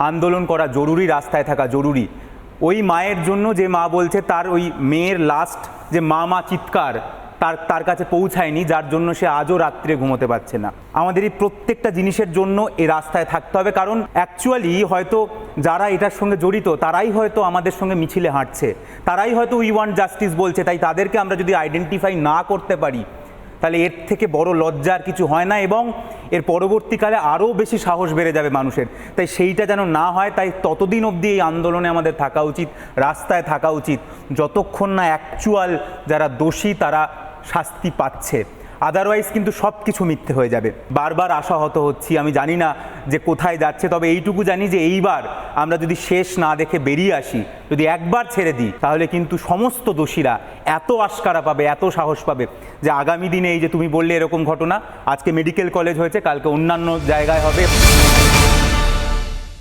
আন্দোলন করা জরুরি, রাস্তায় থাকা জরুরি। ওই মায়ের জন্য যে মা বলছে তার ওই মেয়ের লাস্ট যে মা চিৎকার তার কাছে পৌঁছায়নি, যার জন্য সে আজও রাত্রে ঘুমোতে পারছে না। আমাদের এই প্রত্যেকটা জিনিসের জন্য এই রাস্তায় থাকতে হবে, কারণ অ্যাকচুয়ালি হয়তো যারা এটার সঙ্গে জড়িত তারাই হয়তো আমাদের সঙ্গে মিছিলে হাঁটছে, তারাই হয়তো উই ওয়ান্ট জাস্টিস বলছে। তাই তাদেরকে আমরা যদি আইডেন্টিফাই না করতে পারি তাহলে এর থেকে বড় লজ্জার কিছু হয় না, এবং এর পরবর্তীকালে আরও বেশি সাহস বেড়ে যাবে মানুষের। তাই সেইটা যেন না হয়, তাই ততদিন অবধি এই আন্দোলনে আমাদের থাকা উচিত, রাস্তায় থাকা উচিত, যতক্ষণ না অ্যাকচুয়াল যারা দোষী তারা শাস্তি পাচ্ছে। আদারওয়াইজ কিন্তু সব কিছু মিথ্যে হয়ে যাবে। বারবার আশাহত হচ্ছি, আমি জানি না যে কোথায় যাচ্ছে, তবে এইটুকু জানি যে এইবার আমরা যদি শেষ না দেখে বেরিয়ে আসি, যদি একবার ছেড়ে দিই, তাহলে কিন্তু সমস্ত দোষীরা এত আশকারা পাবে, এত সাহস পাবে যে আগামী দিনে এই যে তুমি বললে এরকম ঘটনা, আজকে মেডিকেল কলেজ হয়েছে, কালকে অন্যান্য জায়গায় হবে।